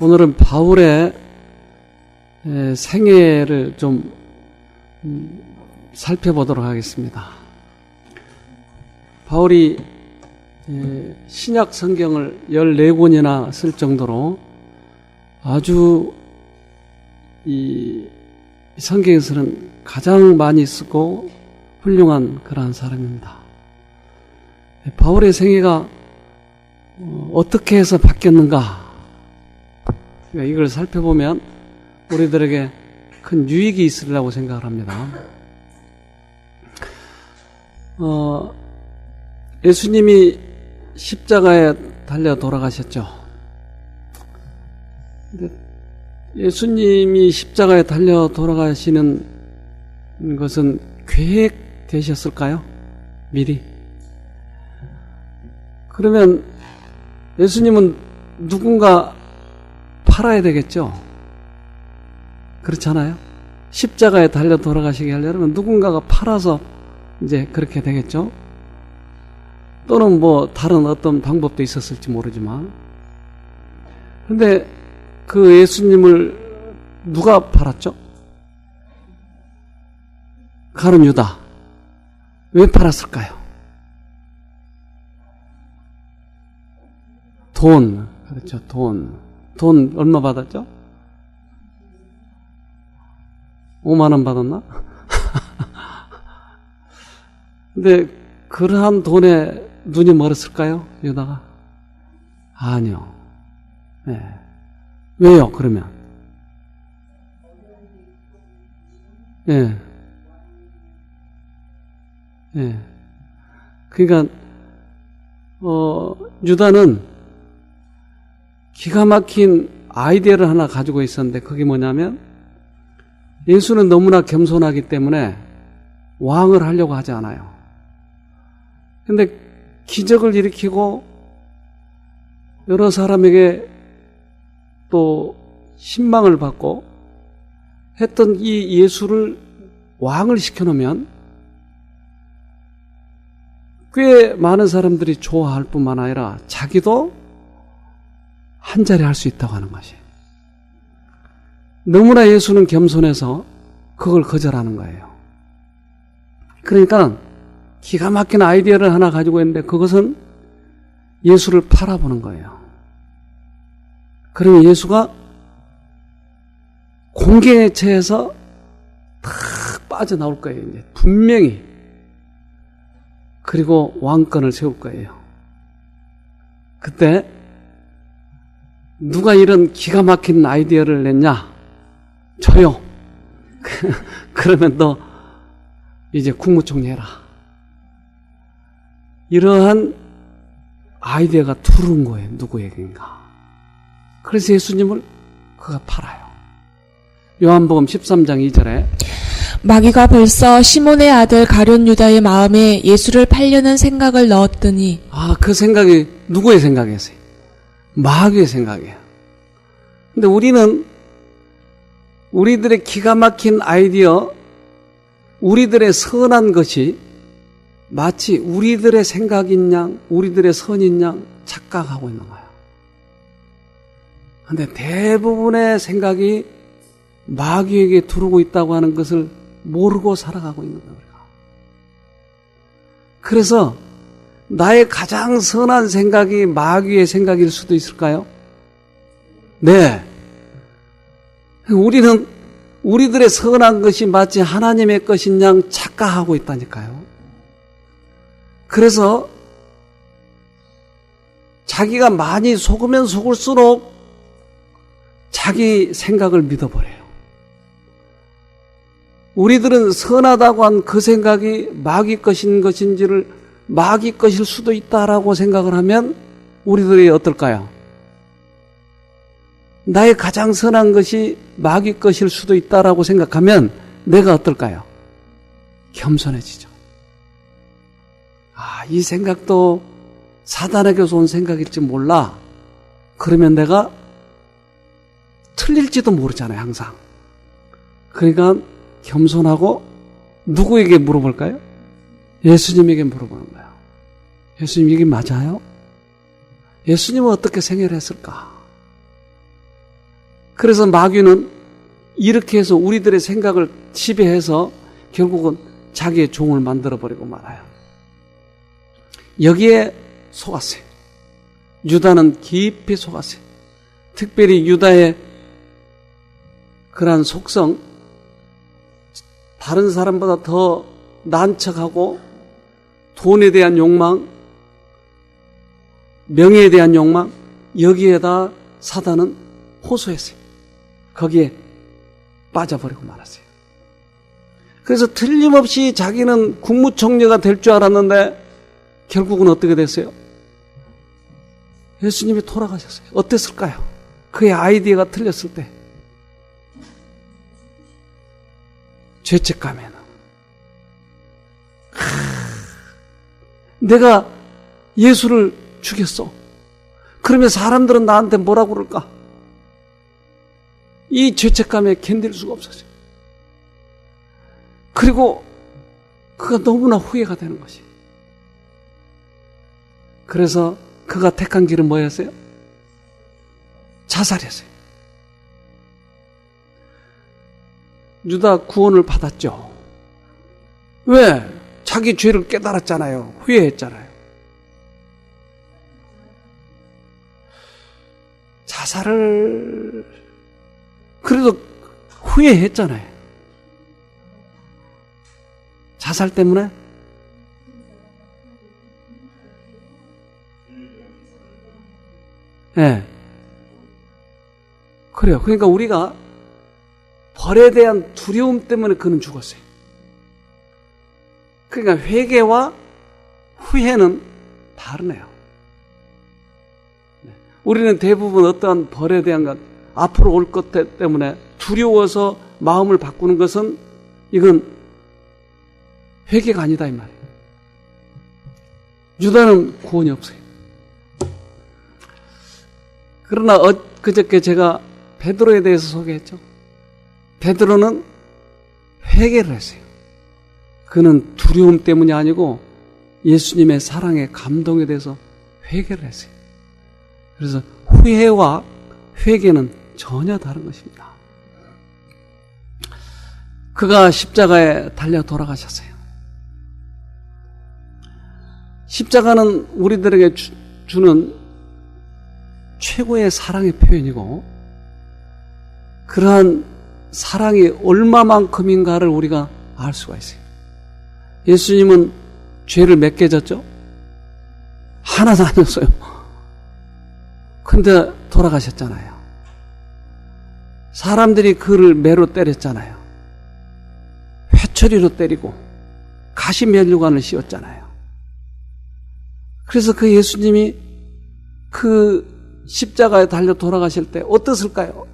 오늘은 바울의 생애를 좀 살펴보도록 하겠습니다. 바울이 신약 성경을 14권이나 쓸 정도로 아주 이 성경에서는 가장 많이 쓰고 훌륭한 그러한 사람입니다. 바울의 생애가 어떻게 해서 바뀌었는가? 이걸 살펴보면 우리들에게 큰 유익이 있으리라고 생각을 합니다. 예수님이 십자가에 달려 돌아가셨죠. 근데 예수님이 십자가에 달려 돌아가시는 것은 계획되셨을까요? 미리? 그러면 예수님은 누군가 팔아야 되겠죠? 그렇잖아요? 십자가에 달려 돌아가시게 하려면 누군가가 팔아서 이제 그렇게 되겠죠? 또는 뭐 다른 어떤 방법도 있었을지 모르지만, 근데 그 예수님을 누가 팔았죠? 가룟 유다. 왜 팔았을까요? 돈. 그렇죠. 돈 얼마 받았죠? 5만 원 받았나? 근데 그러한 돈에 눈이 멀었을까요? 유다가? 아니요. 네. 왜요, 그러면? 예. 예. 그러니까, 유다는 기가 막힌 아이디어를 하나 가지고 있었는데, 그게 뭐냐면, 예수는 너무나 겸손하기 때문에 왕을 하려고 하지 않아요. 근데 기적을 일으키고 여러 사람에게 또 신망을 받고 했던 이 예수를 왕을 시켜놓으면 꽤 많은 사람들이 좋아할 뿐만 아니라 자기도 한 자리 할 수 있다고 하는 것이. 너무나 예수는 겸손해서 그걸 거절하는 거예요. 그러니까 기가 막힌 아이디어를 하나 가지고 있는데 그것은 예수를 팔아보는 거예요. 그러면 예수가 공경에 처해서 탁 빠져나올 거예요. 이제 분명히. 그리고 왕권을 세울 거예요. 그때 누가 이런 기가 막힌 아이디어를 냈냐? 저요. 그러면 너 이제 국무총리 해라. 이러한 아이디어가 들어온 거예요. 누구에게인가. 그래서 예수님을 그가 팔아요. 요한복음 13장 2절에 마귀가 벌써 시몬의 아들 가룟 유다의 마음에 예수를 팔려는 생각을 넣었더니, 그 생각이 누구의 생각이었어요? 마귀의 생각이에요. 근데 우리는 우리들의 기가 막힌 아이디어, 우리들의 선한 것이 마치 우리들의 생각인 양, 우리들의 선인 양 착각하고 있는 거예요. 근데 대부분의 생각이 마귀에게 들어오고 있다고 하는 것을 모르고 살아가고 있는 거예요. 그래서 나의 가장 선한 생각이 마귀의 생각일 수도 있을까요? 네. 우리는 우리들의 선한 것이 마치 하나님의 것인 양 착각하고 있다니까요. 그래서 자기가 많이 속으면 속을수록 자기 생각을 믿어버려요. 우리들은 선하다고 한 그 생각이 마귀 것인 것인지를 마귀 것일 수도 있다라고 생각을 하면 우리들이 어떨까요? 나의 가장 선한 것이 마귀 것일 수도 있다라고 생각하면 내가 어떨까요? 겸손해지죠. 이 생각도 사단에게서 온 생각일지 몰라. 그러면 내가 틀릴지도 모르잖아요, 항상. 그러니까 겸손하고 누구에게 물어볼까요? 예수님에게 물어보는 거예요. 예수님 이게 맞아요? 예수님은 어떻게 생애를 했을까? 그래서 마귀는 이렇게 해서 우리들의 생각을 지배해서 결국은 자기의 종을 만들어버리고 말아요. 여기에 속았어요. 유다는 깊이 속았어요. 특별히 유다의 그러한 속성, 다른 사람보다 더 나은 척하고 돈에 대한 욕망, 명예에 대한 욕망, 여기에다 사단은 호소했어요. 거기에 빠져버리고 말았어요. 그래서 틀림없이 자기는 국무총리가 될 줄 알았는데 결국은 어떻게 됐어요? 예수님이 돌아가셨어요. 어땠을까요? 그의 아이디어가 틀렸을 때 죄책감에는 내가 예수를 죽였어. 그러면 사람들은 나한테 뭐라고 그럴까? 이 죄책감에 견딜 수가 없었어요. 그리고 그가 너무나 후회가 되는 것이. 그래서 그가 택한 길은 뭐였어요? 자살이었어요. 유다 구원을 받았죠. 왜? 자기 죄를 깨달았잖아요. 후회했잖아요. 자살을 그래도 후회했잖아요. 자살 때문에 네. 그래요. 그러니까 우리가 벌에 대한 두려움 때문에 그는 죽었어요. 그러니까 회개와 후회는 다르네요. 우리는 대부분 어떠한 벌에 대한 것, 앞으로 올 것 때문에 두려워서 마음을 바꾸는 것은 이건 회개가 아니다 이 말이에요. 유다는 구원이 없어요. 그러나 그저께 제가 베드로에 대해서 소개했죠. 베드로는 회개를 했어요. 그는 두려움 때문이 아니고 예수님의 사랑에 감동에 대해서 회개를 했어요. 그래서 후회와 회개는 전혀 다른 것입니다. 그가 십자가에 달려 돌아가셨어요. 십자가는 우리들에게 주는 최고의 사랑의 표현이고 그러한 사랑이 얼마만큼인가를 우리가 알 수가 있어요. 예수님은 죄를 몇 개 졌죠? 하나도 안 졌어요. 근데 돌아가셨잖아요. 사람들이 그를 매로 때렸잖아요. 회초리로 때리고 가시면류관을 씌웠잖아요. 그래서 그 예수님이 그 십자가에 달려 돌아가실 때 어땠을까요?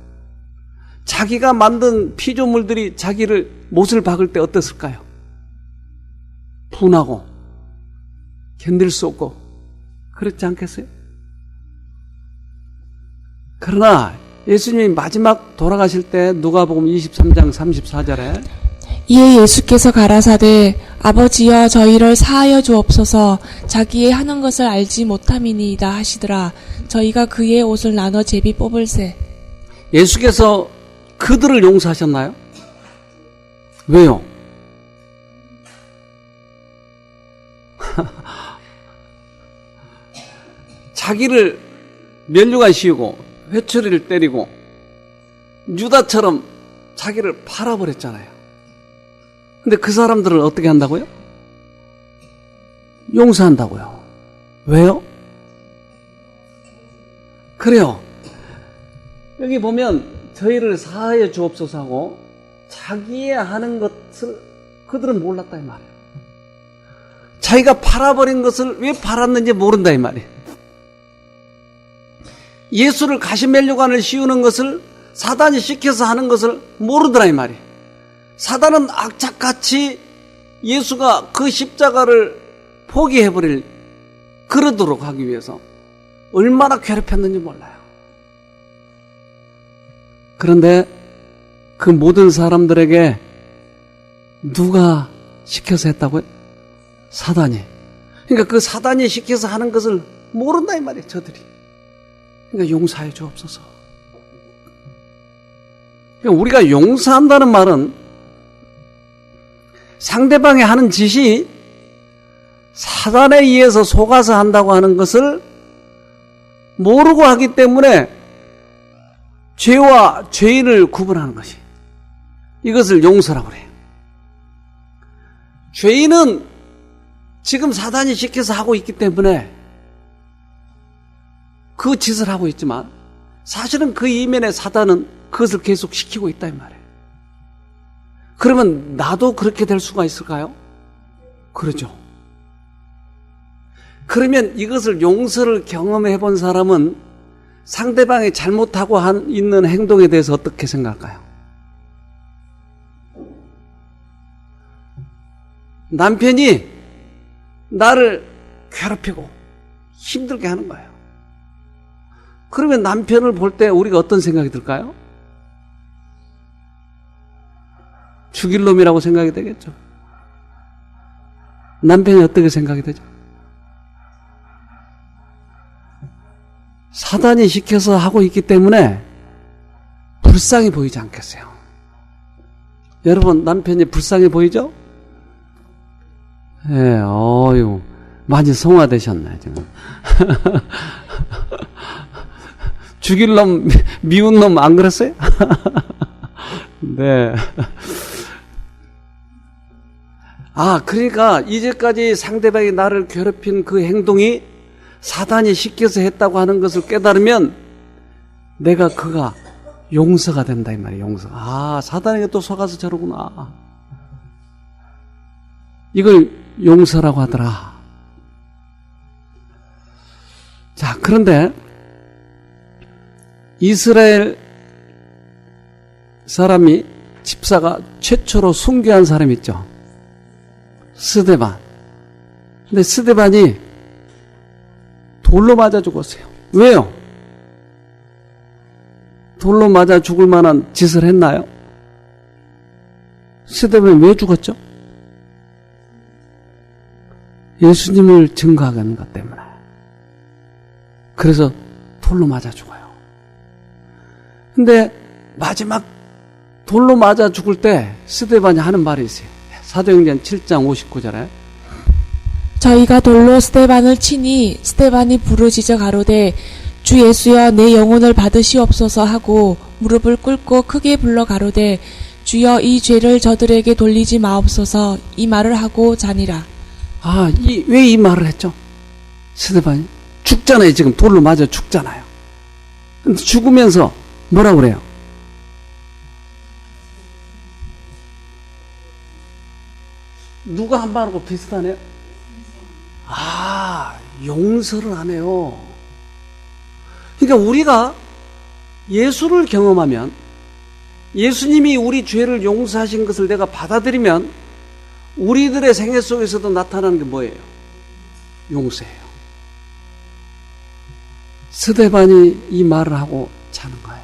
자기가 만든 피조물들이 자기를 못을 박을 때 어땠을까요? 분하고 견딜 수 없고 그렇지 않겠어요? 그러나 예수님이 마지막 돌아가실 때 누가복음 23장 34절에 이에 예수께서 가라사대 아버지여 저희를 사하여 주옵소서 자기의 하는 것을 알지 못함이니이다 하시더라. 저희가 그의 옷을 나눠 제비 뽑을세. 예수께서 그들을 용서하셨나요? 왜요? 자기를 면류관 씌우고 회초리를 때리고 유다처럼 자기를 팔아버렸잖아요. 근데 그 사람들을 어떻게 한다고요? 용서한다고요. 왜요? 그래요. 여기 보면 저희를 사하여 주옵소서 하고 자기의 하는 것을 그들은 몰랐다 이 말이에요. 자기가 팔아버린 것을 왜 팔았는지 모른다 이 말이에요. 예수를 가시면류관을 씌우는 것을 사단이 시켜서 하는 것을 모르더라 이 말이에요. 사단은 악착같이 예수가 그 십자가를 포기해버릴 그러도록 하기 위해서 얼마나 괴롭혔는지 몰라요. 그런데 그 모든 사람들에게 누가 시켜서 했다고요? 사단이. 그러니까 그 사단이 시켜서 하는 것을 모른다 이 말이에요. 저들이. 그러니까 용서해 주옵소서. 우리가 용서한다는 말은 상대방이 하는 짓이 사단에 의해서 속아서 한다고 하는 것을 모르고 하기 때문에 죄와 죄인을 구분하는 것이, 이것을 용서라고 그래요. 죄인은 지금 사단이 시켜서 하고 있기 때문에 그 짓을 하고 있지만 사실은 그 이면에 사단은 그것을 계속 시키고 있다 이 말이에요. 그러면 나도 그렇게 될 수가 있을까요? 그러죠. 그러면 이것을 용서를 경험해 본 사람은 상대방이 잘못하고 있는 행동에 대해서 어떻게 생각할까요? 남편이 나를 괴롭히고 힘들게 하는 거예요. 그러면 남편을 볼 때 우리가 어떤 생각이 들까요? 죽일 놈이라고 생각이 되겠죠. 남편이 어떻게 생각이 되죠? 사단이 시켜서 하고 있기 때문에 불쌍히 보이지 않겠어요? 여러분, 남편이 불쌍히 보이죠? 예, 어유 많이 성화되셨네, 지금. 죽일 놈, 미운 놈 안 그랬어요? 네. 그러니까 이제까지 상대방이 나를 괴롭힌 그 행동이 사단이 시켜서 했다고 하는 것을 깨달으면 그가 용서가 된다 이 말이에요. 용서. 사단에게 또 속아서 저러구나. 이걸 용서라고 하더라. 자, 그런데 이스라엘 사람이, 집사가 최초로 순교한 사람이 있죠. 스데반. 근데 스데반이 돌로 맞아 죽었어요. 왜요? 돌로 맞아 죽을 만한 짓을 했나요? 스데반이 왜 죽었죠? 예수님을 증거하는 것 때문에. 그래서 돌로 맞아 죽어요. 근데 마지막 돌로 맞아 죽을 때 스데반이 하는 말이 있어요. 사도행전 7장 59절에 저희가 돌로 스데반을 치니 스데반이 부르짖어 가로되 주 예수여 내 영혼을 받으시옵소서 하고 무릎을 꿇고 크게 불러 가로되 주여 이 죄를 저들에게 돌리지 마옵소서, 이 말을 하고 자니라. 왜 이 말을 했죠? 스데반이 죽잖아요. 지금 돌로 맞아 죽잖아요. 근데 죽으면서 뭐라고 그래요? 누가 한 말하고 비슷하네요? 용서를 하네요. 그러니까 우리가 예수를 경험하면, 예수님이 우리 죄를 용서하신 것을 내가 받아들이면 우리들의 생애 속에서도 나타나는 게 뭐예요? 용서예요. 스데반이 이 말을 하고 자는 거예요.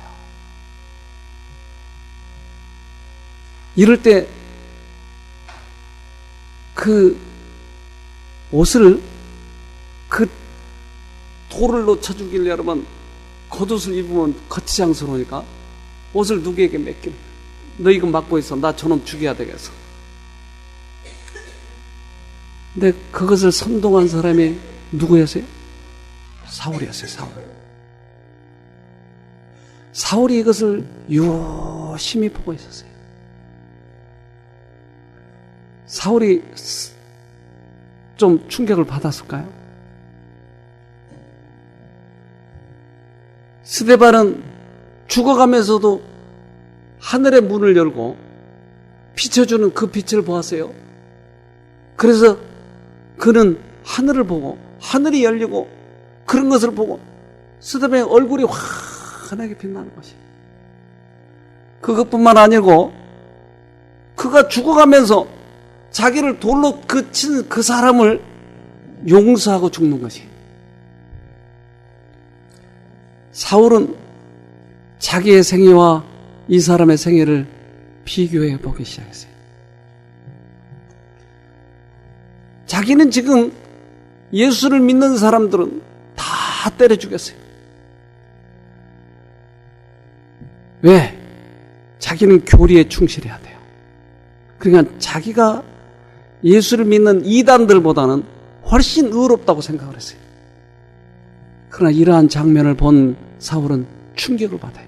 이럴 때 그 옷을, 그 돌을 놓쳐 주길, 여러분, 겉옷을 입으면 거치장스러우니까 옷을 누구에게 맡기는, 너 이거 맡고 있어, 나 저놈 죽여야 되겠어. 근데 그것을 선동한 사람이 누구였어요? 사울이었어요. 사울이 이것을 유심히 보고 있었어요. 사울이 좀 충격을 받았을까요? 스데반은 죽어가면서도 하늘의 문을 열고 비춰주는 그 빛을 보았어요. 그래서 그는 하늘을 보고, 하늘이 열리고 그런 것을 보고 스데반의 얼굴이 환하게 빛나는 것이, 그것뿐만 아니고 그가 죽어가면서 자기를 돌로 친 그 사람을 용서하고 죽는 것이, 사울은 자기의 생애와 이 사람의 생애를 비교해 보기 시작했어요. 자기는 지금 예수를 믿는 사람들은 다 때려 죽였어요. 왜? 자기 자기는 교리에 충실해야 돼요. 그러니까 자기가 예수를 믿는 이단들보다는 훨씬 의롭다고 생각을 했어요. 그러나 이러한 장면을 본 사울은 충격을 받아요.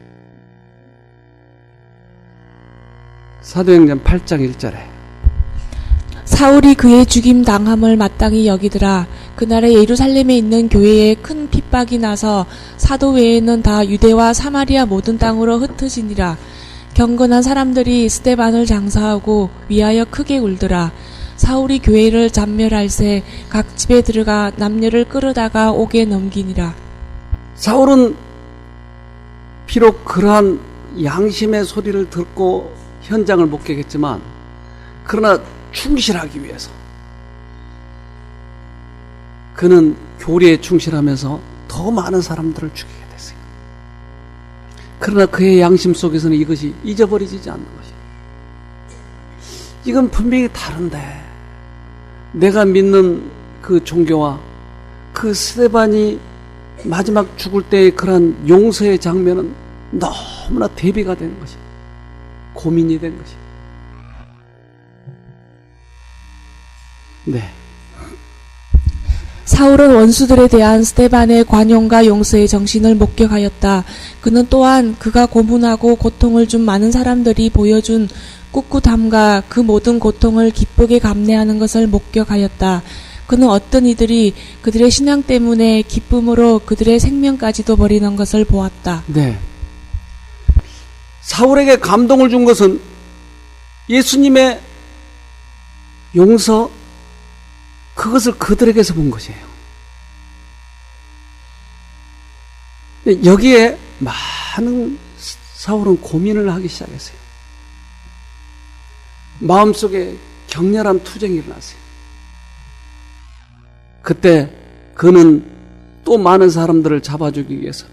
사도행전 8장 1절에 사울이 그의 죽임 당함을 마땅히 여기더라. 그날에 예루살렘에 있는 교회에 큰 핍박이 나서 사도 외에는 다 유대와 사마리아 모든 땅으로 흩어지니라. 경건한 사람들이 스데반을 장사하고 위하여 크게 울더라. 사울이 교회를 잔멸할새 각 집에 들어가 남녀를 끌어다가 옥에 넘기니라. 사울은 비록 그러한 양심의 소리를 듣고 현장을 목격했지만 그러나 충실하기 위해서 그는 교리에 충실하면서 더 많은 사람들을 죽이게 됐어요. 그러나 그의 양심 속에서는 이것이 잊어버리지 않는 것이에요. 이건 분명히 다른데 내가 믿는 그 종교와 그 스데반이 마지막 죽을 때의 그런 용서의 장면은 너무나 대비가 되는 것이 고민이 된 것이. 네. 사울은 원수들에 대한 스데반의 관용과 용서의 정신을 목격하였다. 그는 또한 그가 고문하고 고통을 준 많은 사람들이 보여준 꿋꿋함과 그 모든 고통을 기쁘게 감내하는 것을 목격하였다. 그는 어떤 이들이 그들의 신앙 때문에 기쁨으로 그들의 생명까지도 버리는 것을 보았다. 네. 사울에게 감동을 준 것은 예수님의 용서, 그것을 그들에게서 본 것이에요. 여기에 많은 사울은 고민을 하기 시작했어요. 마음속에 격렬한 투쟁이 일어났어요. 그때 그는 또 많은 사람들을 잡아주기 위해서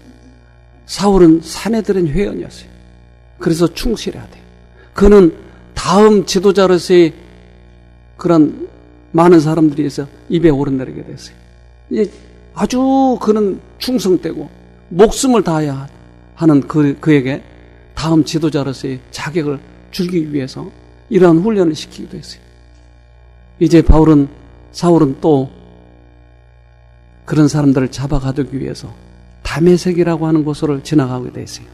사울은 산에 들은 회원이었어요. 그래서 충실해야 돼요. 그는 다음 지도자로서의 그런 많은 사람들이 해서 입에 오르내리게 됐어요. 이제 아주 그는 충성되고 목숨을 다해야 하는 그에게 다음 지도자로서의 자격을 주기 위해서 이러한 훈련을 시키기도 했어요. 이제 사울은 또 그런 사람들을 잡아가두기 위해서 다메섹이라고 하는 곳을 지나가게 됐어요.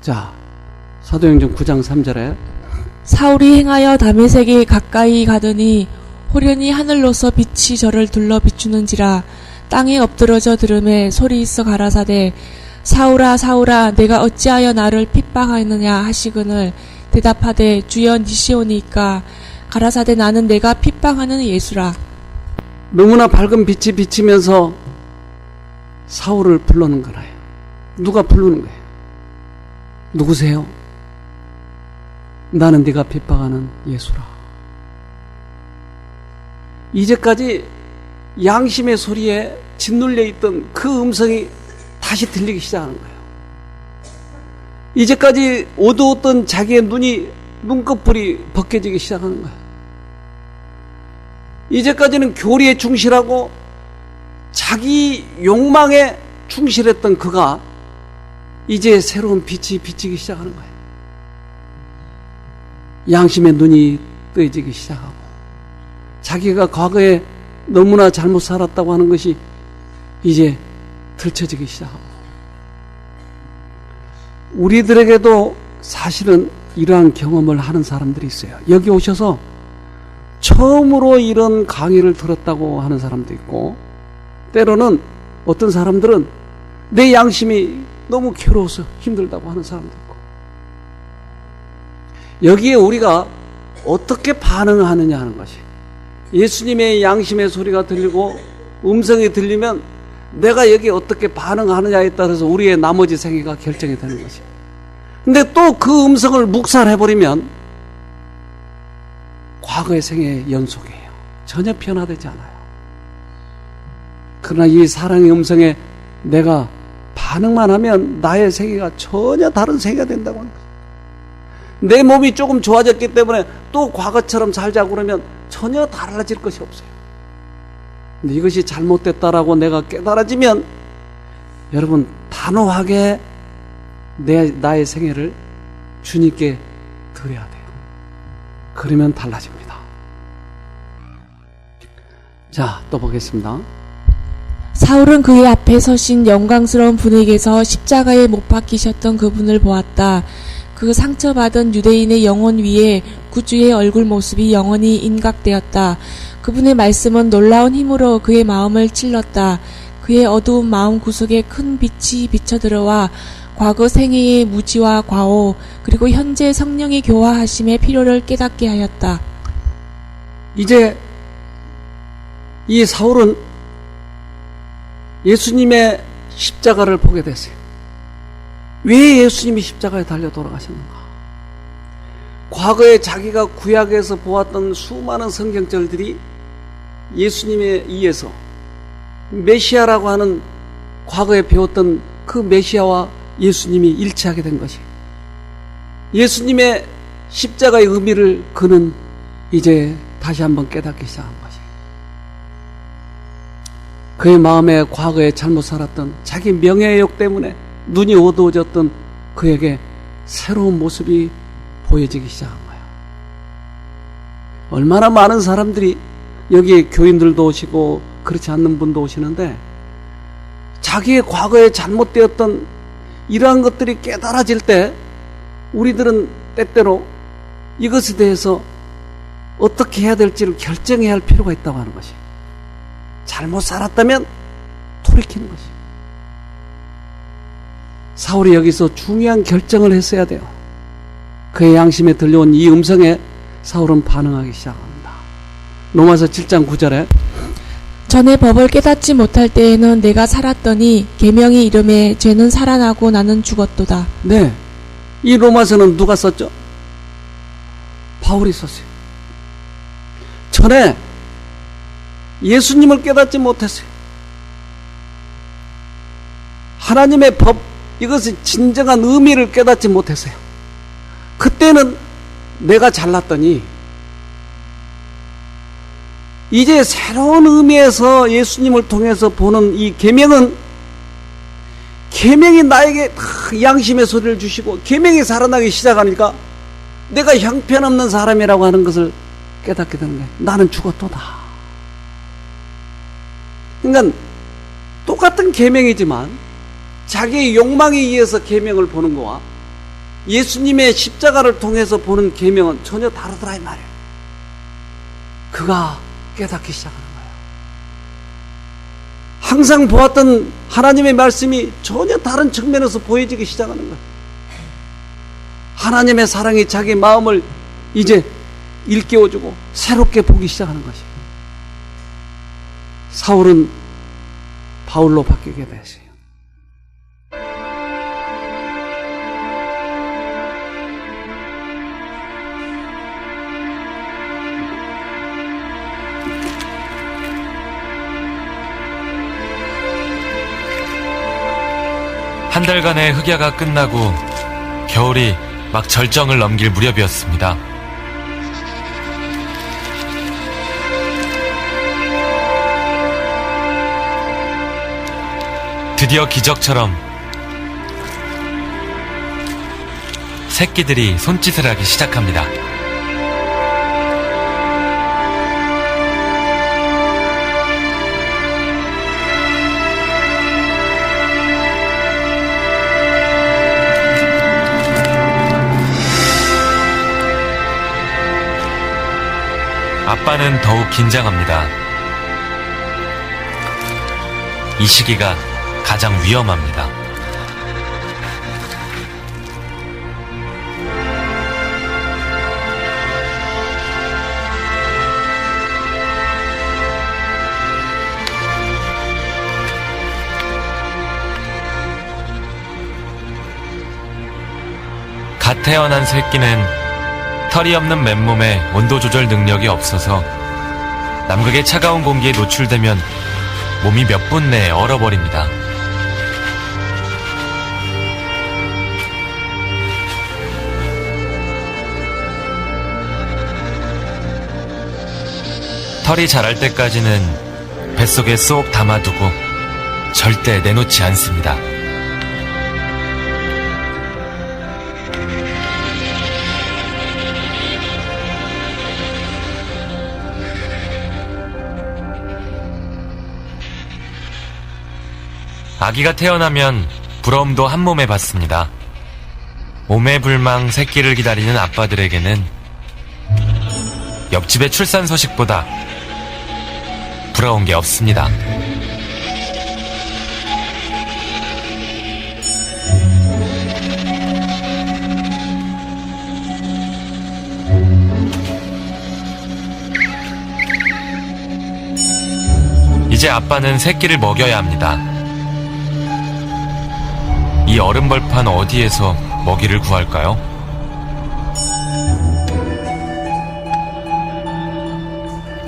자, 사도행전 9장 3절에 사울이 행하여 다메섹에 가까이 가더니 호련히 하늘로서 빛이 저를 둘러 비추는지라. 땅에 엎드러져 들음에 소리 있어 가라사대 사울아 사울아 내가 어찌하여 나를 핍박하느냐 하시거늘 대답하되 주여 니시오니까 가라사대 나는 내가 핍박하는 예수라. 너무나 밝은 빛이 비치면서 사울을 부르는 거라요. 누가 부르는 거예요? 누구세요? 나는 네가 핍박하는 예수라. 이제까지 양심의 소리에 짓눌려 있던 그 음성이 다시 들리기 시작하는 거예요. 이제까지 어두웠던 자기의 눈꺼풀이 벗겨지기 시작하는 거예요. 이제까지는 교리에 충실하고 자기 욕망에 충실했던 그가 이제 새로운 빛이 비치기 시작하는 거예요. 양심의 눈이 뜨여지기 시작하고 자기가 과거에 너무나 잘못 살았다고 하는 것이 이제 들춰지기 시작하고 우리들에게도 사실은 이러한 경험을 하는 사람들이 있어요. 여기 오셔서 처음으로 이런 강의를 들었다고 하는 사람도 있고 때로는 어떤 사람들은 내 양심이 너무 괴로워서 힘들다고 하는 사람도 있고 여기에 우리가 어떻게 반응하느냐 하는 것이 예수님의 양심의 소리가 들리고 음성이 들리면 내가 여기에 어떻게 반응하느냐에 따라서 우리의 나머지 생애가 결정이 되는 것이. 근데 또 그 음성을 묵살해버리면 과거의 생애의 연속이에요. 전혀 변화되지 않아요. 그러나 이 사랑의 음성에 내가 반응만 하면 나의 생애가 전혀 다른 생애가 된다고 하는 거예요. 내 몸이 조금 좋아졌기 때문에 또 과거처럼 살자고 그러면 전혀 달라질 것이 없어요. 근데 이것이 잘못됐다라고 내가 깨달아지면 여러분 단호하게 나의 생애를 주님께 드려야 돼요. 그러면 달라집니다. 자, 또 보겠습니다. 사울은 그의 앞에 서신 영광스러운 분에게서 십자가에 못 박히셨던 그분을 보았다. 그 상처받은 유대인의 영혼 위에 구주의 얼굴 모습이 영원히 인각되었다. 그분의 말씀은 놀라운 힘으로 그의 마음을 찔렀다. 그의 어두운 마음 구석에 큰 빛이 비쳐들어와 과거 생애의 무지와 과오, 그리고 현재 성령의 교화하심의 필요를 깨닫게 하였다. 이제 이 사울은 예수님의 십자가를 보게 됐어요. 왜 예수님이 십자가에 달려 돌아가셨는가? 과거에 자기가 구약에서 보았던 수많은 성경절들이 예수님에 의해서 메시아라고 하는 과거에 배웠던 그 메시아와 예수님이 일치하게 된 것이, 예수님의 십자가의 의미를 그는 이제 다시 한번 깨닫기 시작한 것이, 그의 마음에 과거에 잘못 살았던 자기 명예욕 때문에 눈이 어두워졌던 그에게 새로운 모습이 보여지기 시작한 거예요. 얼마나 많은 사람들이 여기 교인들도 오시고 그렇지 않는 분도 오시는데, 자기의 과거에 잘못되었던 이러한 것들이 깨달아질 때 우리들은 때때로 이것에 대해서 어떻게 해야 될지를 결정해야 할 필요가 있다고 하는 것이, 잘못 살았다면 돌이키는 것이. 사울이 여기서 중요한 결정을 했어야 돼요. 그의 양심에 들려온 이 음성에 사울은 반응하기 시작합니다. 로마서 7장 9절에 전에 법을 깨닫지 못할 때에는 내가 살았더니 계명이 이름에 죄는 살아나고 나는 죽었도다. 네, 이 로마서는 누가 썼죠? 바울이 썼어요. 전에 예수님을 깨닫지 못했어요. 하나님의 법, 이것의 진정한 의미를 깨닫지 못했어요. 그때는 내가 잘났더니 이제 새로운 의미에서 예수님을 통해서 보는 이 계명은, 계명이 나에게 양심의 소리를 주시고 계명이 살아나기 시작하니까 내가 형편없는 사람이라고 하는 것을 깨닫게 되는 거예요. 나는 죽었도다. 그러니까 똑같은 계명이지만 자기의 욕망에 의해서 계명을 보는 거와 예수님의 십자가를 통해서 보는 계명은 전혀 다르더라 이 말이에요. 그가 깨닫기 시작하는 거예요. 항상 보았던 하나님의 말씀이 전혀 다른 측면에서 보여지기 시작하는 거예요. 하나님의 사랑이 자기 마음을 이제 일깨워주고 새롭게 보기 시작하는 것이에요. 사울은 바울로 바뀌게 됐어요. 한 달간의 흑야가 끝나고 겨울이 막 절정을 넘길 무렵이었습니다. 드디어 기적처럼 새끼들이 손짓을 하기 시작합니다. 아빠는 더욱 긴장합니다. 이 시기가 가장 위험합니다. 갓 태어난 새끼는 털이 없는 맨몸에 온도 조절 능력이 없어서 남극의 차가운 공기에 노출되면 몸이 몇 분 내에 얼어버립니다. 털이 자랄 때까지는 뱃속에 쏙 담아두고 절대 내놓지 않습니다. 아기가 태어나면 부러움도 한 몸에 받습니다. 오매불망 새끼를 기다리는 아빠들에게는 옆집의 출산 소식보다 부러운 게 없습니다. 이제 아빠는 새끼를 먹여야 합니다. 이 얼음벌판 어디에서 먹이를 구할까요?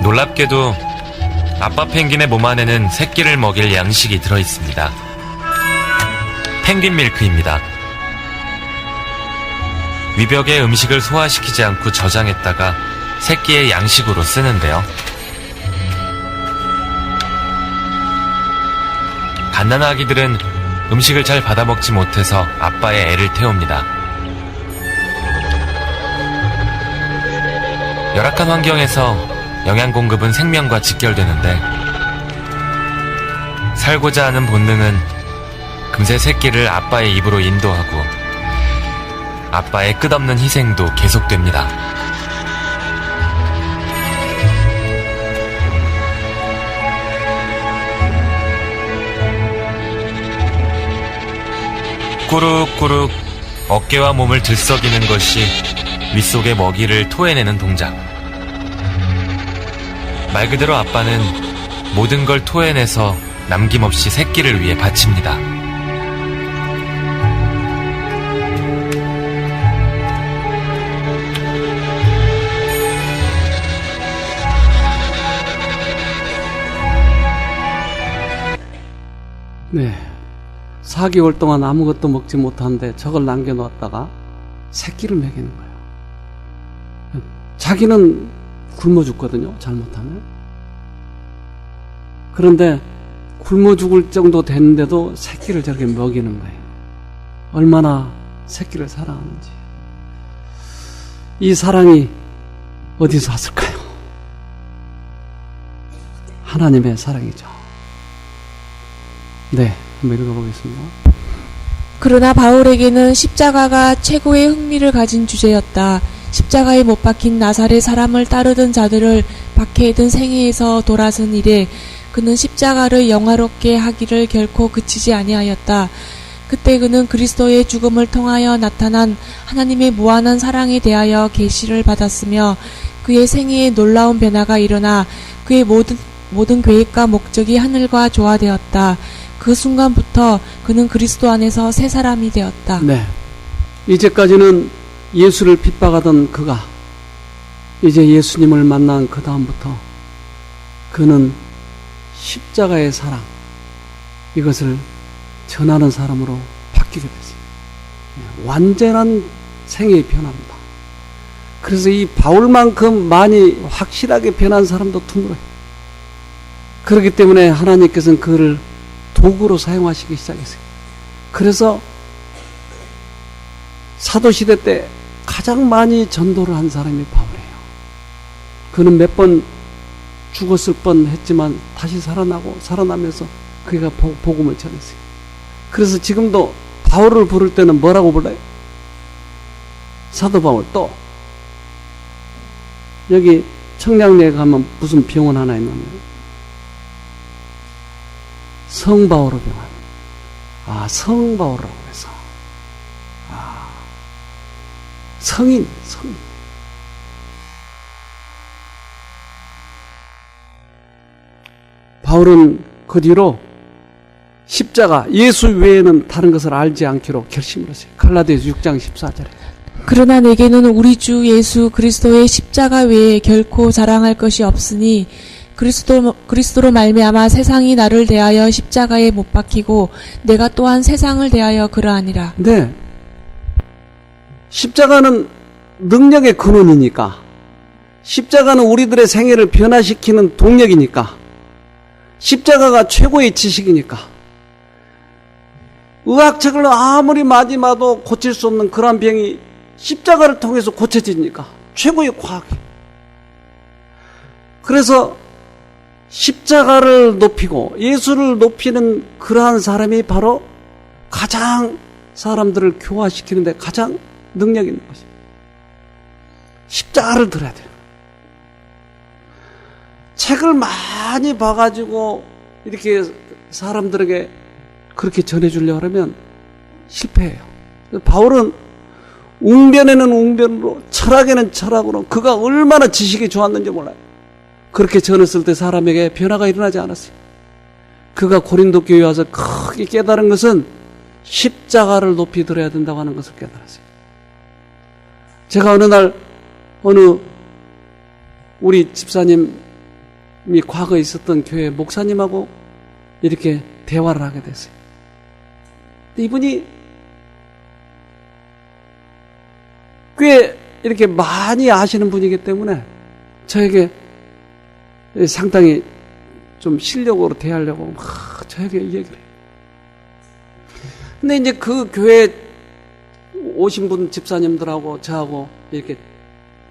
놀랍게도 아빠 펭귄의 몸 안에는 새끼를 먹일 양식이 들어있습니다. 펭귄 밀크입니다. 위벽에 음식을 소화시키지 않고 저장했다가 새끼의 양식으로 쓰는데요. 갓난 아기들은 음식을 잘 받아먹지 못해서 아빠의 애를 태웁니다. 열악한 환경에서 영양 공급은 생명과 직결되는데 살고자 하는 본능은 금세 새끼를 아빠의 입으로 인도하고 아빠의 끝없는 희생도 계속됩니다. 꾸룩꾸룩 어깨와 몸을 들썩이는 것이 윗속의 먹이를 토해내는 동작. 말 그대로 아빠는 모든 걸 토해내서 남김없이 새끼를 위해 바칩니다. 네. 4개월 동안 아무것도 먹지 못하는데 저걸 남겨놓았다가 새끼를 먹이는 거예요. 자기는 굶어 죽거든요, 잘못하면. 그런데 굶어 죽을 정도 됐는데도 새끼를 저렇게 먹이는 거예요. 얼마나 새끼를 사랑하는지. 이 사랑이 어디서 왔을까요? 하나님의 사랑이죠. 네. 한번 읽어보겠습니다. 그러나 바울에게는 십자가가 최고의 흥미를 가진 주제였다. 십자가에 못 박힌 나사렛 사람을 따르던 자들을 박해든 생애에서 돌아선 이래 그는 십자가를 영화롭게 하기를 결코 그치지 아니하였다. 그때 그는 그리스도의 죽음을 통하여 나타난 하나님의 무한한 사랑에 대하여 계시를 받았으며 그의 생애에 놀라운 변화가 일어나 그의 모든 계획과 목적이 하늘과 조화되었다. 그 순간부터 그는 그리스도 안에서 새 사람이 되었다. 네. 이제까지는 예수를 핍박하던 그가 이제 예수님을 만난 그 다음부터 그는 십자가의 사랑 이것을 전하는 사람으로 바뀌게 됐어요. 완전한 생애의 변화입니다. 그래서 이 바울만큼 많이 확실하게 변한 사람도 드물어요. 그렇기 때문에 하나님께서는 그를 도구로 사용하시기 시작했어요. 그래서 사도시대 때 가장 많이 전도를 한 사람이 바울이에요. 그는 몇 번 죽었을 뻔 했지만 다시 살아나면서 그가 복음을 전했어요. 그래서 지금도 바울을 부를 때는 뭐라고 불러요? 사도 바울. 또 여기 청량리에 가면 무슨 병원 하나 있는데 성바오로 병원. 성바오라고 해서. 성인. 바울은 그 뒤로 십자가, 예수 외에는 다른 것을 알지 않기로 결심을 했어요. 갈라디아서 6장 14절에. 그러나 내게는 우리 주 예수 그리스도의 십자가 외에 결코 자랑할 것이 없으니 그리스도로 말미암아 세상이 나를 대하여 십자가에 못 박히고 내가 또한 세상을 대하여 그러하니라. 네. 십자가는 능력의 근원이니까. 십자가는 우리들의 생애를 변화시키는 동력이니까. 십자가가 최고의 지식이니까. 의학책을 아무리 많이 봐도 고칠 수 없는 그러한 병이 십자가를 통해서 고쳐지니까 최고의 과학이에요. 그래서 십자가를 높이고 예수를 높이는 그러한 사람이 바로 가장 사람들을 교화시키는데 가장 능력 있는 것입니다. 십자가를 들어야 돼요. 책을 많이 봐가지고 이렇게 사람들에게 그렇게 전해주려고 하면 실패해요. 바울은 웅변에는 웅변으로, 철학에는 철학으로, 그가 얼마나 지식이 좋았는지 몰라요. 그렇게 전했을 때 사람에게 변화가 일어나지 않았어요. 그가 고린도 교회에 와서 크게 깨달은 것은 십자가를 높이 들어야 된다고 하는 것을 깨달았어요. 제가 어느 날 어느 우리 집사님이 과거에 있었던 교회 목사님하고 이렇게 대화를 하게 됐어요. 근데 이분이 꽤 이렇게 많이 아시는 분이기 때문에 저에게 상당히 좀 실력으로 대하려고 막 저에게 얘기를 해요. 근데 이제 그 교회 오신 분 집사님들하고 저하고 이렇게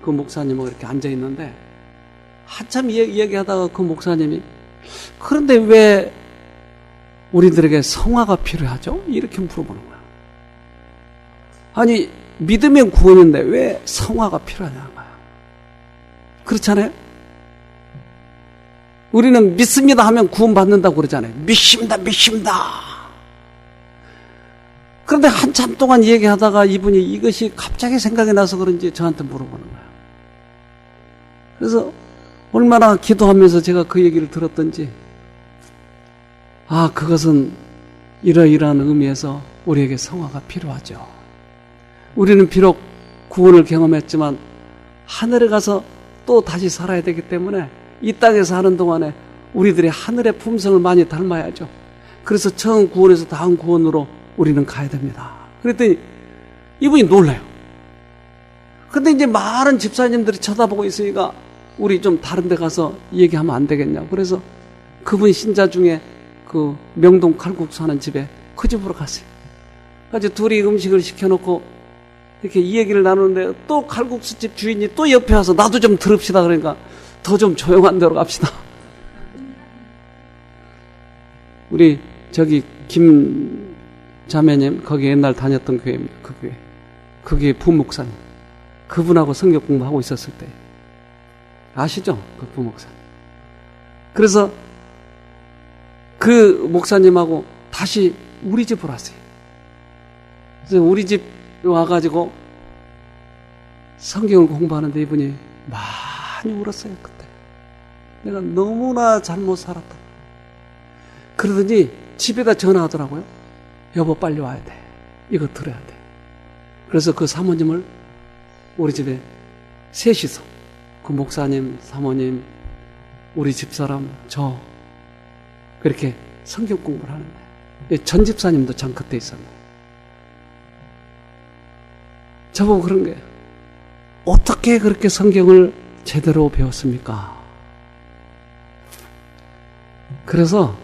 그 목사님하고 이렇게 앉아 있는데 한참 얘기하다가 그 목사님이 그런데 왜 우리들에게 성화가 필요하죠? 이렇게 물어보는 거야. 아니 믿으면 구원인데 왜 성화가 필요하냐는 거야. 그렇잖아요? 우리는 믿습니다 하면 구원받는다고 그러잖아요. 믿습니다. 그런데 한참 동안 얘기하다가 이분이 이것이 갑자기 생각이 나서 그런지 저한테 물어보는 거예요. 그래서 얼마나 기도하면서 제가 그 얘기를 들었던지 그것은 이러이러한 의미에서 우리에게 성화가 필요하죠. 우리는 비록 구원을 경험했지만 하늘에 가서 또 다시 살아야 되기 때문에 이 땅에 사는 동안에 우리들이 하늘의 품성을 많이 닮아야죠. 그래서 처음 구원에서 다음 구원으로 우리는 가야 됩니다. 그랬더니 이분이 놀라요. 근데 이제 많은 집사님들이 쳐다보고 있으니까 우리 좀 다른 데 가서 얘기하면 안 되겠냐고. 그래서 그분 신자 중에 그 명동 칼국수 하는 집에 그 집으로 갔어요. 그래서 둘이 음식을 시켜놓고 이렇게 이 얘기를 나누는데 또 칼국수집 주인이 또 옆에 와서 나도 좀 들읍시다 그러니까 더 좀 조용한 데로 갑시다. 우리 저기 김 자매님 거기 옛날 다녔던 교회입니다. 그 교회. 그 교회 부목사님. 그분하고 성경 공부하고 있었을 때 아시죠? 그 부목사님. 그래서 그 목사님하고 다시 우리 집으로 왔어요. 그래서 우리 집 와가지고 성경을 공부하는데 이분이 많이 울었어요. 그때 내가 너무나 잘못 살았다. 그러더니 집에다 전화하더라고요. 여보 빨리 와야 돼. 이거 들어야 돼. 그래서 그 사모님을 우리 집에 셋이서 그 목사님, 사모님, 우리 집사람, 저 그렇게 성경 공부를 하는데 전 집사님도 전 그때 있었네. 저보고 그런 거예요. 어떻게 그렇게 성경을 제대로 배웠습니까? 그래서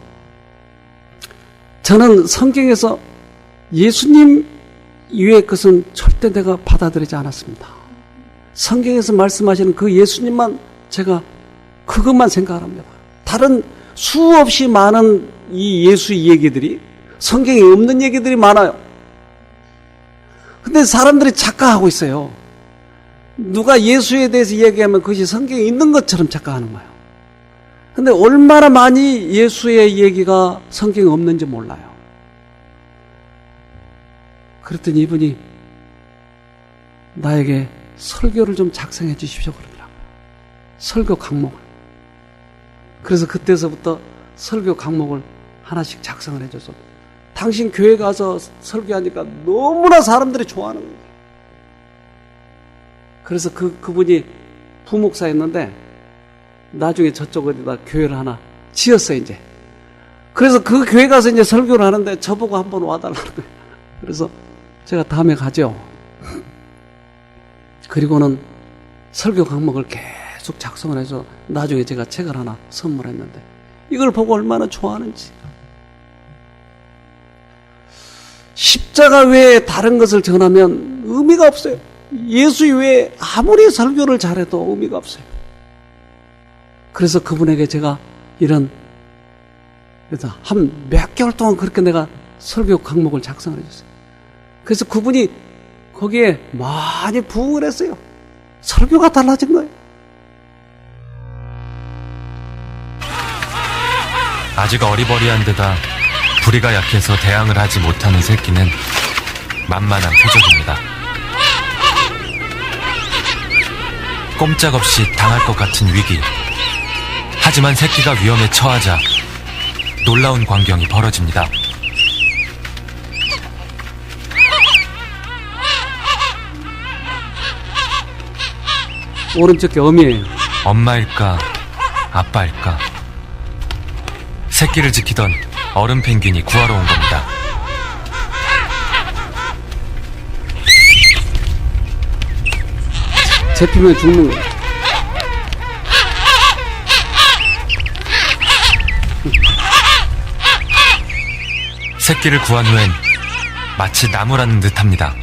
저는 성경에서 예수님 이외의 것은 절대 내가 받아들이지 않았습니다. 성경에서 말씀하시는 그 예수님만 제가 그것만 생각합니다. 다른 수없이 많은 이 예수 얘기들이 성경에 없는 얘기들이 많아요. 근데 사람들이 착각하고 있어요. 누가 예수에 대해서 얘기하면 그것이 성경에 있는 것처럼 착각하는 거예요. 근데 얼마나 많이 예수의 얘기가 성경에 없는지 몰라요. 그랬더니 이분이 나에게 설교를 좀 작성해 주십시오 그러더라고요. 설교 강목을. 그래서 그때서부터 설교 강목을 하나씩 작성을 해줘서 당신 교회 가서 설교하니까 너무나 사람들이 좋아하는 거예요. 그래서 그분이 부목사였는데 나중에 저쪽 어디다 교회를 하나 지었어요 이제. 그래서 그 교회 가서 이제 설교를 하는데 저보고 한번 와달라는 거예요. 그래서 제가 다음에 가죠. 그리고는 설교 강목을 계속 작성을 해서 나중에 제가 책을 하나 선물했는데 이걸 보고 얼마나 좋아하는지. 십자가 외에 다른 것을 전하면 의미가 없어요. 예수 외에 아무리 설교를 잘해도 의미가 없어요. 그래서 그분에게 제가 이런, 그래서 한 몇 개월 동안 그렇게 내가 설교 강목을 작성을 해줬어요. 그래서 그분이 거기에 많이 부응을 했어요. 설교가 달라진 거예요. 아직 어리버리한 데다 부리가 약해서 대항을 하지 못하는 새끼는 만만한 표적입니다. 꼼짝없이 당할 것 같은 위기. 하지만 새끼가 위험에 처하자 놀라운 광경이 벌어집니다. 오른쪽 어미예요. 엄마일까 아빠일까. 새끼를 지키던 어른 펭귄이 구하러 온 겁니다. 잡히면 죽는 거예요. 새끼를 구한 후엔 마치 나무라는 듯합니다.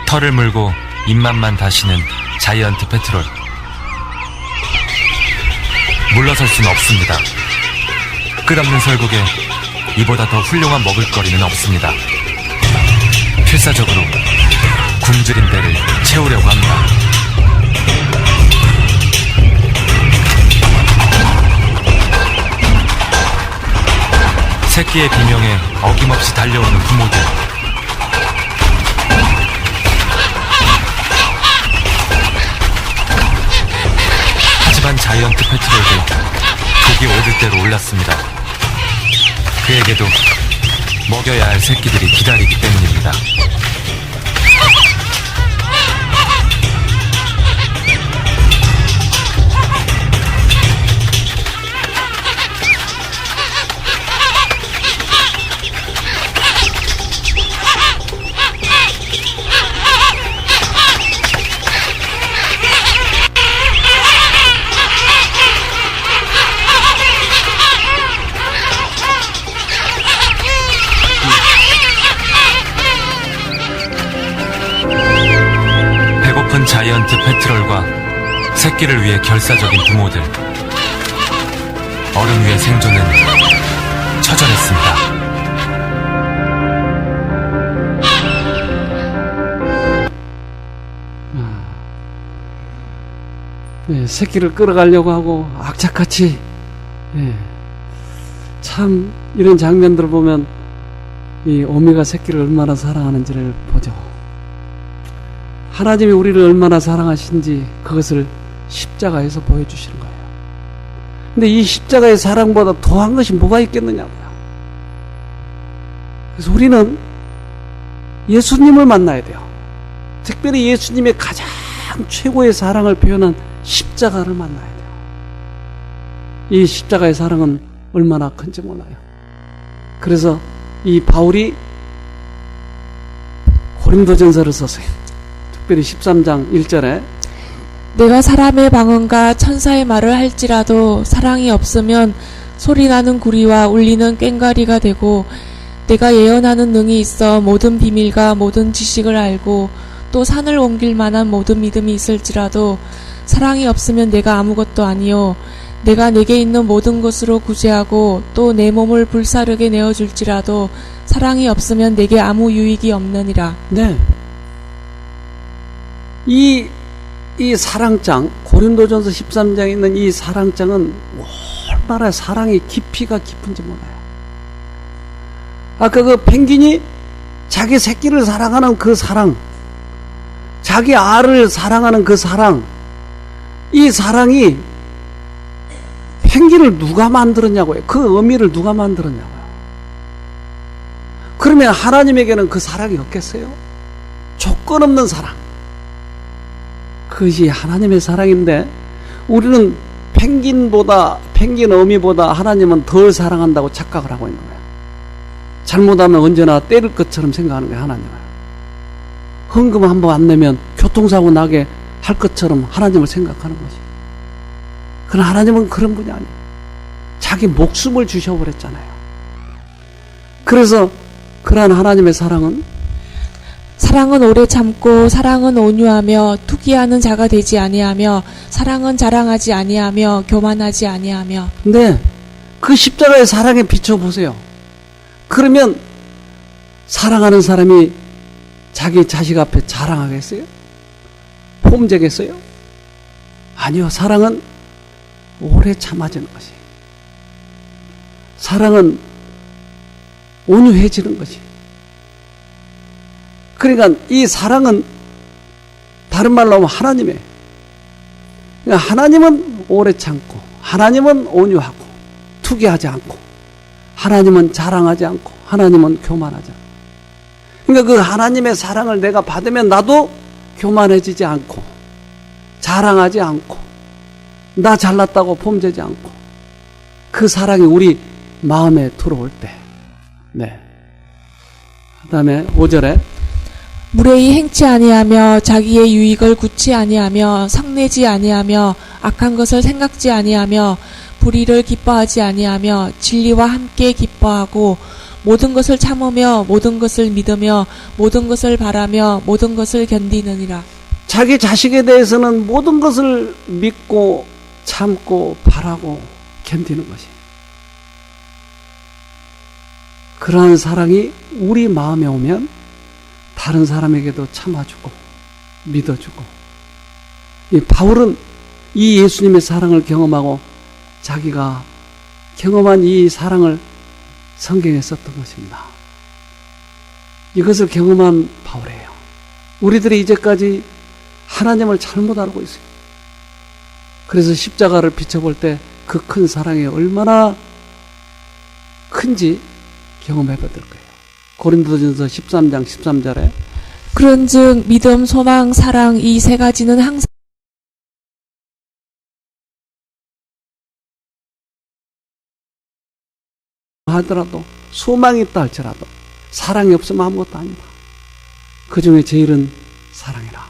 털을 물고 입맛만 다시는 자이언트 페트롤. 물러설 수는 없습니다. 끝없는 설국에 이보다 더 훌륭한 먹을거리는 없습니다. 필사적으로 굶주린 배를 채우려고 합니다. 새끼의 비명에 어김없이 달려오는 부모들. 하지만 자이언트 페트롤도 독이 오를 대로 올랐습니다. 그에게도 먹여야 할 새끼들이 기다리기 때문입니다. 배고픈 자이언트 페트롤과 새끼를 위해 결사적인 부모들. 어른 위의 생존은 처절했습니다. 네, 새끼를 끌어가려고 하고 악착같이, 네, 참 이런 장면들을 보면 이 어미가 새끼를 얼마나 사랑하는지를 보죠. 하나님이 우리를 얼마나 사랑하신지 그것을 십자가에서 보여주시는 거예요. 근데 이 십자가의 사랑보다 더한 것이 뭐가 있겠느냐고요. 그래서 우리는 예수님을 만나야 돼요. 특별히 예수님의 가장 최고의 사랑을 표현한 십자가를 만나야 돼요. 이 십자가의 사랑은 얼마나 큰지 몰라요. 그래서 이 바울이 고린도전서를 썼어요. 특별히 13장 1절에 내가 사람의 방언과 천사의 말을 할지라도 사랑이 없으면 소리나는 구리와 울리는 꽹과리가 되고 내가 예언하는 능이 있어 모든 비밀과 모든 지식을 알고 또 산을 옮길 만한 모든 믿음이 있을지라도 사랑이 없으면 내가 아무것도 아니요 내가 내게 있는 모든 것으로 구제하고 또 내 몸을 불사르게 내어줄지라도 사랑이 없으면 내게 아무 유익이 없느니라. 네. 이 사랑장, 고린도전서 13장에 있는 이 사랑장은 얼마나 사랑의 깊이가 깊은지 몰라요. 아까 그 펭귄이 자기 새끼를 사랑하는 그 사랑, 자기 알을 사랑하는 그 사랑, 이 사랑이 펭귄을 누가 만들었냐고요. 그 어미를 누가 만들었냐고요. 그러면 하나님에게는 그 사랑이 없겠어요? 조건 없는 사랑. 그것이 하나님의 사랑인데 우리는 펭귄 어미보다 하나님은 덜 사랑한다고 착각을 하고 있는 거예요. 잘못하면 언제나 때릴 것처럼 생각하는 거예요. 하나님을. 헌금 한번 안 내면 교통사고 나게 할 것처럼 하나님을 생각하는 거지. 그러나 하나님은 그런 분이 아니에요. 자기 목숨을 주셔버렸잖아요. 그래서 그러한 하나님의 사랑은 사랑은 오래 참고 사랑은 온유하며 투기하는 자가 되지 아니하며 사랑은 자랑하지 아니하며 교만하지 아니하며. 근데 그 십자가의 사랑에 비춰보세요. 그러면 사랑하는 사람이 자기 자식 앞에 자랑하겠어요? 폼재겠어요? 아니요. 사랑은 오래 참아지는 것이. 사랑은 온유해지는 것이. 그러니까 이 사랑은 다른 말로 하면 하나님의. 그러니까 하나님은 오래 참고, 하나님은 온유하고, 투기하지 않고, 하나님은 자랑하지 않고, 하나님은 교만하지 않고. 그러니까 그 하나님의 사랑을 내가 받으면 나도 교만해지지 않고, 자랑하지 않고, 나 잘났다고 폼재지 않고, 그 사랑이 우리 마음에 들어올 때. 네. 그 다음에 5절에 무례히 행치 아니하며 자기의 유익을 굳지 아니하며 성내지 아니하며 악한 것을 생각지 아니하며 불의를 기뻐하지 아니하며 진리와 함께 기뻐하고 모든 것을 참으며 모든 것을 믿으며 모든 것을 바라며 모든 것을 견디느니라. 자기 자식에 대해서는 모든 것을 믿고 참고 바라고 견디는 것이. 그러한 사랑이 우리 마음에 오면 다른 사람에게도 참아주고 믿어주고. 이 바울은 이 예수님의 사랑을 경험하고 자기가 경험한 이 사랑을 성경에 썼던 것입니다. 이것을 경험한 바울이에요. 우리들이 이제까지 하나님을 잘못 알고 있어요. 그래서 십자가를 비춰볼 때 그 큰 사랑이 얼마나 큰지 경험해 볼 거예요. 고린도전서 13장 13절에 그런즉 믿음, 소망, 사랑 이 세 가지는 항상 하더라도 소망이 있다 할지라도 사랑이 없으면 아무것도 아니다. 그 중에 제일은 사랑이라.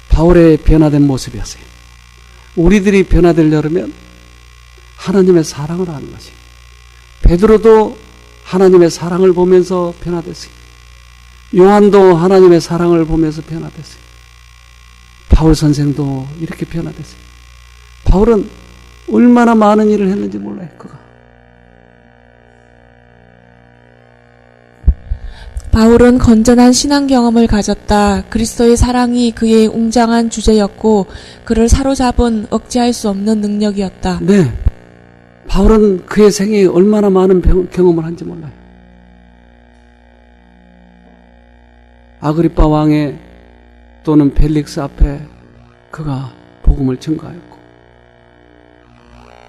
바울의 변화된 모습이었어요. 우리들이 변화되려면 하나님의 사랑을 아는 것이. 베드로도 하나님의 사랑을 보면서 변화됐어요. 요한도 하나님의 사랑을 보면서 변화됐어요. 바울 선생도 이렇게 변화됐어요. 바울은 얼마나 많은 일을 했는지 몰라요. 그가. 바울은 건전한 신앙 경험을 가졌다. 그리스도의 사랑이 그의 웅장한 주제였고 그를 사로잡은 억제할 수 없는 능력이었다. 네. 바울은 그의 생애에 얼마나 많은 경험을 한지 몰라요. 아그리빠 왕의 또는 벨릭스 앞에 그가 복음을 증거하였고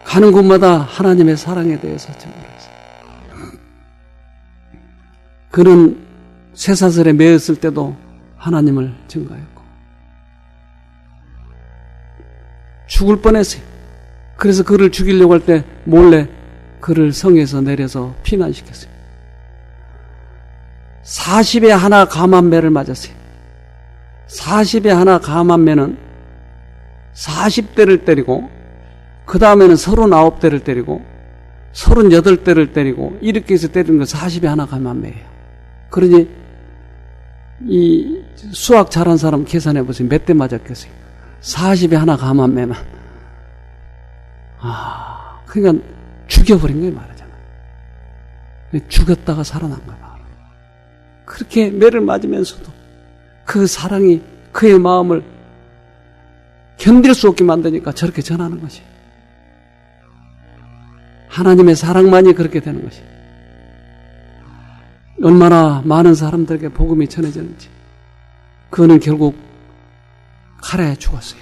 가는 곳마다 하나님의 사랑에 대해서 증거했어요. 그는 쇠사슬에 매였을 때도 하나님을 증거했고 죽을 뻔했어요. 그래서 그를 죽이려고 할 때 몰래 그를 성에서 내려서 피난시켰어요. 40에 하나 감한 매를 맞았어요. 40에 하나 감한 매는 40대를 때리고 그 다음에는 39대를 때리고 38대를 때리고 이렇게 해서 때리는 건 40에 하나 감한 매예요. 그러니 이 수학 잘한 사람 계산해 보세요. 몇 대 맞았겠어요? 40에 하나 감한 매면 그러니까 죽여버린 거예요, 말하자면. 죽였다가 살아난 거야. 그렇게 매를 맞으면서도 그 사랑이 그의 마음을 견딜 수 없게 만드니까 저렇게 전하는 것이. 하나님의 사랑만이 그렇게 되는 것이. 얼마나 많은 사람들에게 복음이 전해졌는지. 그는 결국 칼에 죽었어요.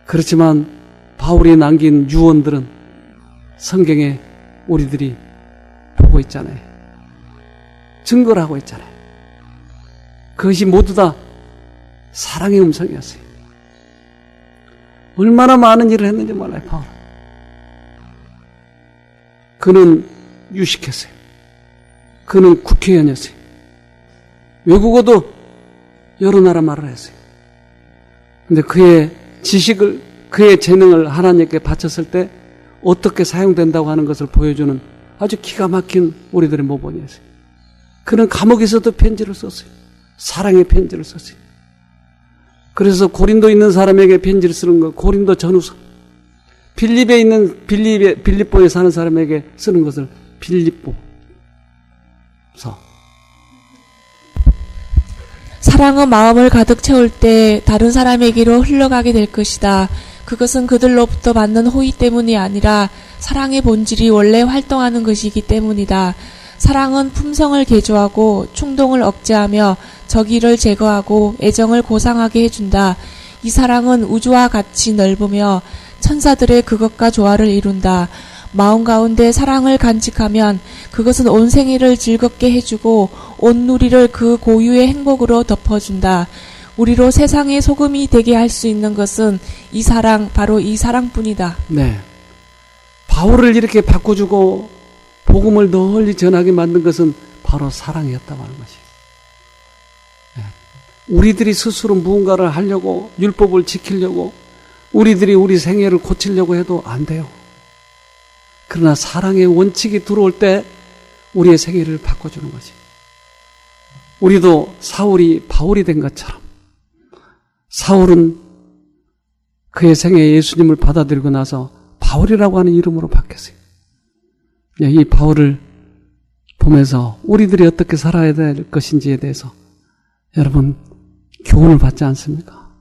그렇지만 바울이 남긴 유언들은 성경에 우리들이 보고 있잖아요. 증거를 하고 있잖아요. 그것이 모두 다 사랑의 음성이었어요. 얼마나 많은 일을 했는지 몰라요, 바울. 그는 유식했어요. 그는 국회의원이었어요. 외국어도 여러 나라 말을 했어요. 근데 그의 지식을, 그의 재능을 하나님께 바쳤을 때 어떻게 사용된다고 하는 것을 보여주는 아주 기가 막힌 우리들의 모범이었어요. 그는 감옥에서도 편지를 썼어요. 사랑의 편지를 썼어요. 그래서 고린도에 있는 사람에게 편지를 쓰는 거 고린도 전후서, 빌립에 있는 빌립보에 사는 사람에게 쓰는 것을 빌립보서. 사랑은 마음을 가득 채울 때 다른 사람에게로 흘러가게 될 것이다. 그것은 그들로부터 받는 호의 때문이 아니라 사랑의 본질이 원래 활동하는 것이기 때문이다. 사랑은 품성을 개조하고 충동을 억제하며 적의를 제거하고 애정을 고상하게 해준다. 이 사랑은 우주와 같이 넓으며 천사들의 그것과 조화를 이룬다. 마음 가운데 사랑을 간직하면 그것은 온 생애를 즐겁게 해주고 온 누리를 그 고유의 행복으로 덮어준다. 우리로 세상의 소금이 되게 할 수 있는 것은 이 사랑, 바로 이 사랑뿐이다. 네. 바울을 이렇게 바꿔주고 복음을 널리 전하게 만든 것은 바로 사랑이었다고 하는 것이에요. 네. 우리들이 스스로 무언가를 하려고, 율법을 지키려고, 우리들이 우리 생애를 고치려고 해도 안 돼요. 그러나 사랑의 원칙이 들어올 때 우리의 생애를 바꿔주는 거지. 우리도 사울이 바울이 된 것처럼 사울은 그의 생애에 예수님을 받아들이고 나서 바울이라고 하는 이름으로 바뀌었어요. 이 바울을 보면서 우리들이 어떻게 살아야 될 것인지에 대해서 여러분 교훈을 받지 않습니까?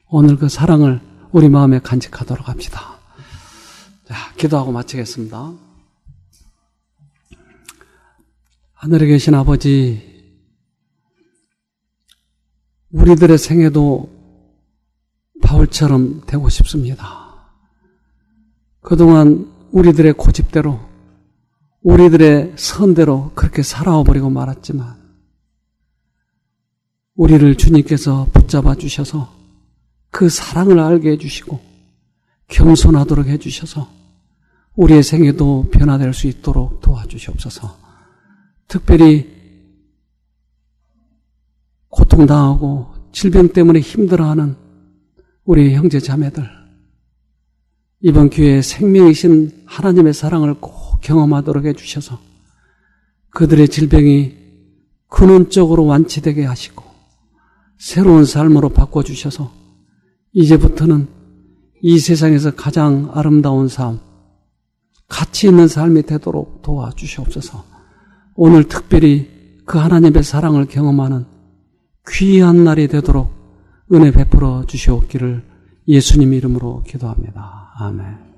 오늘 그 사랑을 우리 마음에 간직하도록 합시다. 자, 기도하고 마치겠습니다. 하늘에 계신 아버지, 우리들의 생애도 바울처럼 되고 싶습니다. 그동안 우리들의 고집대로, 우리들의 선대로 그렇게 살아와버리고 말았지만 우리를 주님께서 붙잡아 주셔서 그 사랑을 알게 해주시고 겸손하도록 해주셔서 우리의 생애도 변화될 수 있도록 도와주시옵소서. 특별히 고통당하고 질병 때문에 힘들어하는 우리 형제 자매들, 이번 기회에 생명이신 하나님의 사랑을 꼭 경험하도록 해주셔서 그들의 질병이 근원적으로 완치되게 하시고 새로운 삶으로 바꿔주셔서 이제부터는 이 세상에서 가장 아름다운 삶, 가치 있는 삶이 되도록 도와주시옵소서. 오늘 특별히 그 하나님의 사랑을 경험하는 귀한 날이 되도록 은혜 베풀어 주시옵기를 예수님 이름으로 기도합니다. 아멘.